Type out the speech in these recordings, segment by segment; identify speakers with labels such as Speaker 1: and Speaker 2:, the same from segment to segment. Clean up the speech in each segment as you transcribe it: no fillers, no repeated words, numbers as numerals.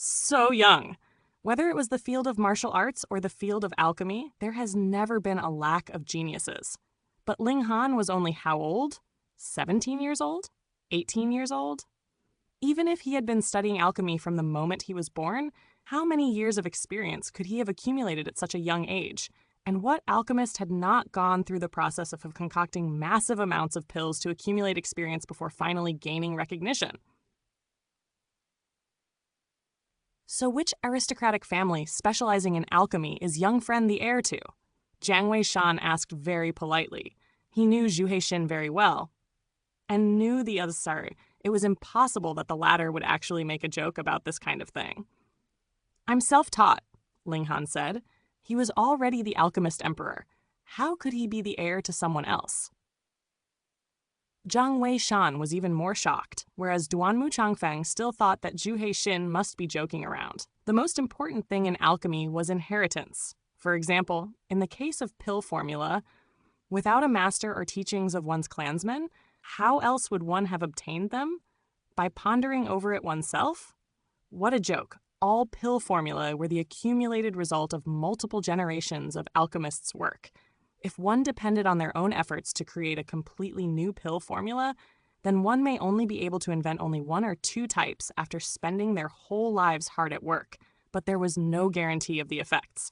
Speaker 1: So young. Whether it was the field of martial arts or the field of alchemy, there has never been a lack of geniuses. But Ling Han was only how old? 17 years old? 18 years old? Even if he had been studying alchemy from the moment he was born, how many years of experience could he have accumulated at such a young age? And what alchemist had not gone through the process of concocting massive amounts of pills to accumulate experience before finally gaining recognition? So which aristocratic family specializing in alchemy is young friend the heir to? Jiang Weishan asked very politely. He knew Zhu Haixin very well, and knew the other side. It was impossible that the latter would actually make a joke about this kind of thing. I'm self-taught, Ling Han said. He was already the alchemist emperor. How could he be the heir to someone else? Jiang Weishan was even more shocked, whereas Duanmu Changfeng still thought that Zhu Haixin must be joking around. The most important thing in alchemy was inheritance. For example, in the case of pill formula, without a master or teachings of one's clansmen, how else would one have obtained them? By pondering over it oneself? What a joke. All pill formula were the accumulated result of multiple generations of alchemists' work. If one depended on their own efforts to create a completely new pill formula, then one may only be able to invent only one or two types after spending their whole lives hard at work, but there was no guarantee of the effects.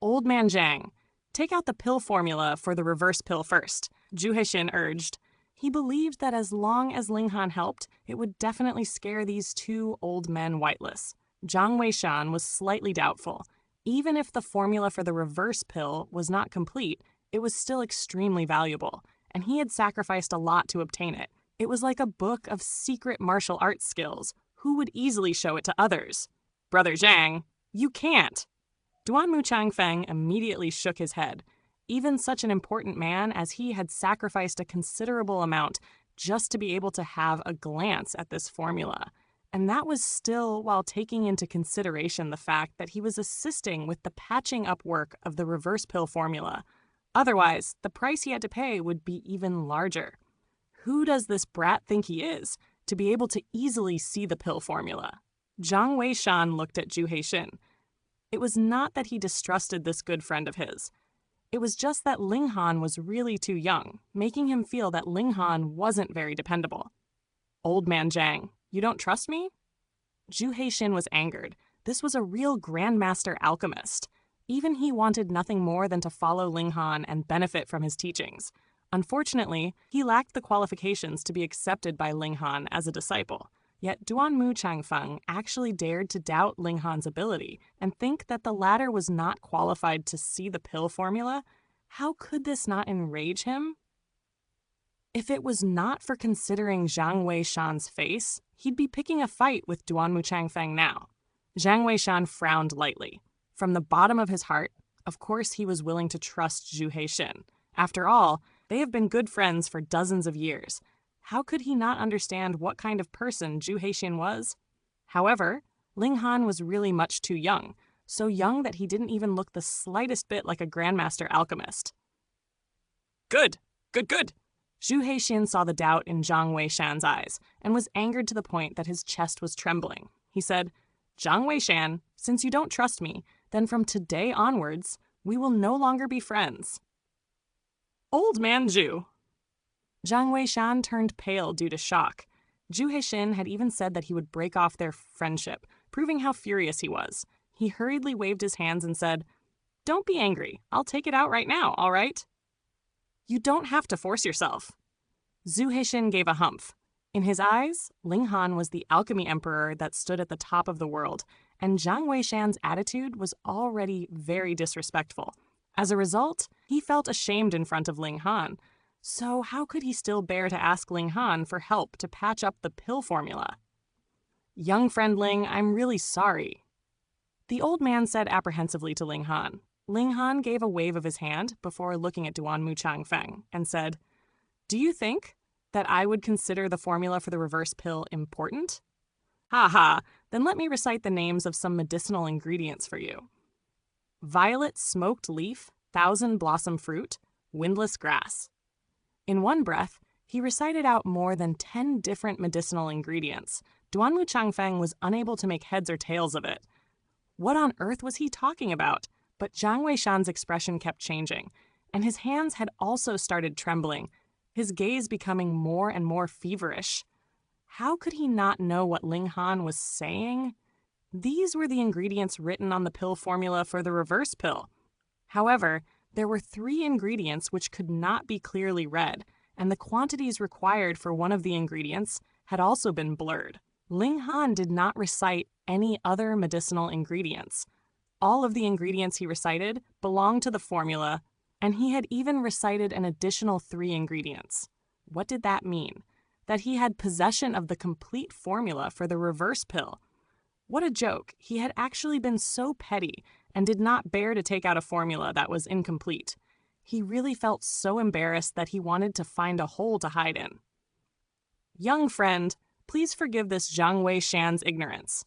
Speaker 1: Old man Zhang, take out the pill formula for the reverse pill first, Zhu Haixin urged. He believed that as long as Ling Han helped, it would definitely scare these two old men whiteless. Jiang Weishan was slightly doubtful. Even if the formula for the reverse pill was not complete, it was still extremely valuable, and he had sacrificed a lot to obtain it. It was like a book of secret martial arts skills. Who would easily show it to others? Brother Zhang, you can't. Duanmu Changfeng immediately shook his head. Even such an important man as he had sacrificed a considerable amount just to be able to have a glance at this formula. And that was still while taking into consideration the fact that he was assisting with the patching up work of the reverse pill formula. Otherwise, the price he had to pay would be even larger. Who does this brat think he is, to be able to easily see the pill formula? Jiang Weishan looked at Zhu Haixin. It was not that he distrusted this good friend of his. It was just that Ling Han was really too young, making him feel that Ling Han wasn't very dependable. Old man Zhang, you don't trust me? Zhu Haixin was angered. This was a real grandmaster alchemist. Even he wanted nothing more than to follow Ling Han and benefit from his teachings. Unfortunately, he lacked the qualifications to be accepted by Ling Han as a disciple. Yet Duanmu Changfeng actually dared to doubt Ling Han's ability and think that the latter was not qualified to see the pill formula. How could this not enrage him? If it was not for considering Jiang Weishan's face, he'd be picking a fight with Duanmu Changfeng now. Jiang Weishan frowned lightly. From the bottom of his heart, of course he was willing to trust Zhu Haixin. After all, they have been good friends for dozens of years. How could he not understand what kind of person Zhu Haixin was? However, Ling Han was really much too young, so young that he didn't even look the slightest bit like a grandmaster alchemist. Good. Zhu Haixin saw the doubt in Jiang Weishan's eyes and was angered to the point that his chest was trembling. He said, Jiang Weishan, since you don't trust me, then from today onwards, we will no longer be friends. Old man Zhu. Jiang Weishan turned pale due to shock. Zhu Haixin had even said that he would break off their friendship, proving how furious he was. He hurriedly waved his hands and said, Don't be angry. I'll take it out right now, all right? You don't have to force yourself. Zhu Haixin gave a humph. In his eyes, Ling Han was the alchemy emperor that stood at the top of the world, and Jiang Weishan's attitude was already very disrespectful. As a result, he felt ashamed in front of Ling Han. So how could he still bear to ask Ling Han for help to patch up the pill formula? Young friend Ling, I'm really sorry. The old man said apprehensively to Ling Han. Ling Han gave a wave of his hand before looking at Duanmu Changfeng and said, Do you think that I would consider the formula for the reverse pill important? Ha ha, then let me recite the names of some medicinal ingredients for you. Violet smoked leaf, thousand blossom fruit, windless grass. In one breath, he recited out more than 10 different medicinal ingredients, Duanmu Changfeng was unable to make heads or tails of it. What on earth was he talking about? But Zhang Weishan's expression kept changing, and his hands had also started trembling, his gaze becoming more and more feverish. How could he not know what Ling Han was saying? These were the ingredients written on the pill formula for the reverse pill. However, there were 3 ingredients which could not be clearly read, and the quantities required for one of the ingredients had also been blurred. Ling Han did not recite any other medicinal ingredients. All of the ingredients he recited belonged to the formula, and he had even recited an additional 3 ingredients. What did that mean? That he had possession of the complete formula for the reverse pill. What a joke. He had actually been so petty and did not bear to take out a formula that was incomplete. He really felt so embarrassed that he wanted to find a hole to hide in. Young friend, please forgive this Zhang Weishan's ignorance.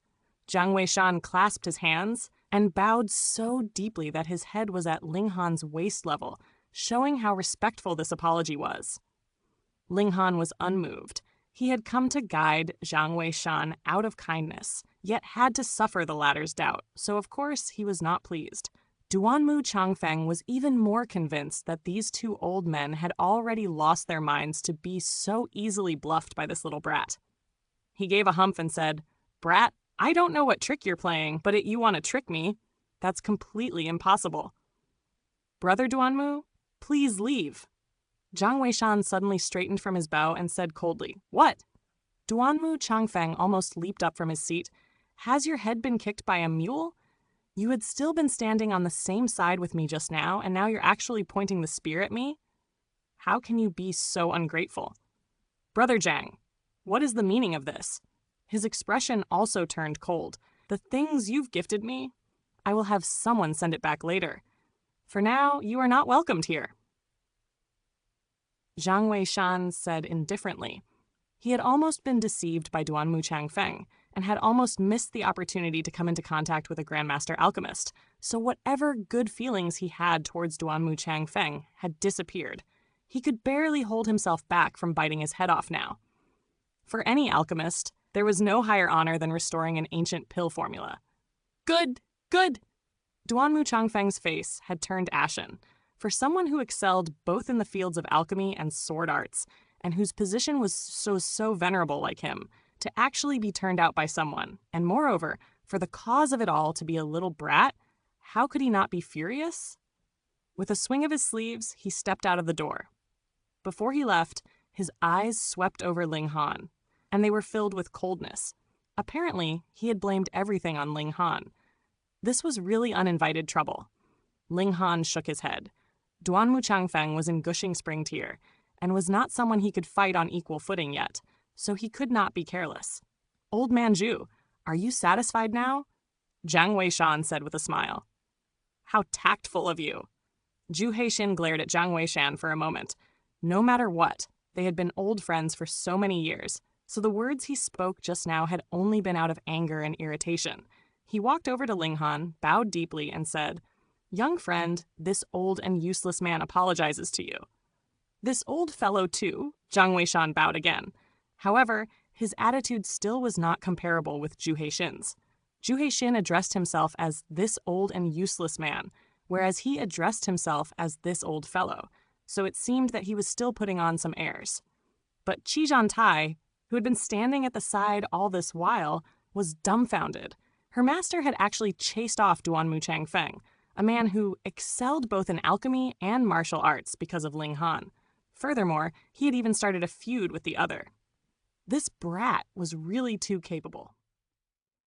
Speaker 1: Zhang Weishan clasped his hands and bowed so deeply that his head was at Ling Han's waist level, showing how respectful this apology was. Ling Han was unmoved. He had come to guide Zhang Weishan out of kindness, yet had to suffer the latter's doubt, so of course he was not pleased. Duanmu Changfeng was even more convinced that these 2 old men had already lost their minds to be so easily bluffed by this little brat. He gave a humph and said, "Brat, I don't know what trick you're playing, but you want to trick me. That's completely impossible. Brother Duanmu, please leave." Zhang Weishan suddenly straightened from his bow and said coldly, "What?" Duanmu Changfeng almost leaped up from his seat. "Has your head been kicked by a mule? You had still been standing on the same side with me just now, and now you're actually pointing the spear at me? How can you be so ungrateful? Brother Zhang, what is the meaning of this?" His expression also turned cold. "The things you've gifted me, I will have someone send it back later. For now, you are not welcomed here." Zhang Weishan said indifferently. He had almost been deceived by Duanmu Changfeng, and had almost missed the opportunity to come into contact with a Grandmaster Alchemist, so whatever good feelings he had towards Duanmu Changfeng had disappeared. He could barely hold himself back from biting his head off now. For any alchemist, there was no higher honor than restoring an ancient pill formula. "Good! Good!" Duanmu Changfeng's face had turned ashen. For someone who excelled both in the fields of alchemy and sword arts, and whose position was so venerable like him, to actually be turned out by someone, and moreover, for the cause of it all to be a little brat, how could he not be furious? With a swing of his sleeves, he stepped out of the door. Before he left, his eyes swept over Ling Han, and they were filled with coldness. Apparently, he had blamed everything on Ling Han. This was really uninvited trouble. Ling Han shook his head. Duanmu Changfeng was in gushing spring tear, and was not someone he could fight on equal footing yet, so he could not be careless. "Old man Zhu, are you satisfied now?" Zhang Weishan said with a smile. "How tactful of you." Zhu Heixin glared at Zhang Weishan for a moment. No matter what, they had been old friends for so many years, so the words he spoke just now had only been out of anger and irritation. He walked over to Ling Han, bowed deeply, and said, "Young friend, this old and useless man apologizes to you." This old fellow, too, Zhang Weishan bowed again. However, his attitude still was not comparable with Zhu Heixin's. Zhu Heixin addressed himself as this old and useless man, whereas he addressed himself as this old fellow, so it seemed that he was still putting on some airs. But Qi Zhantai, who had been standing at the side all this while, was dumbfounded. Her master had actually chased off Duanmu Changfeng, a man who excelled both in alchemy and martial arts because of Ling Han. Furthermore, he had even started a feud with the other. This brat was really too capable.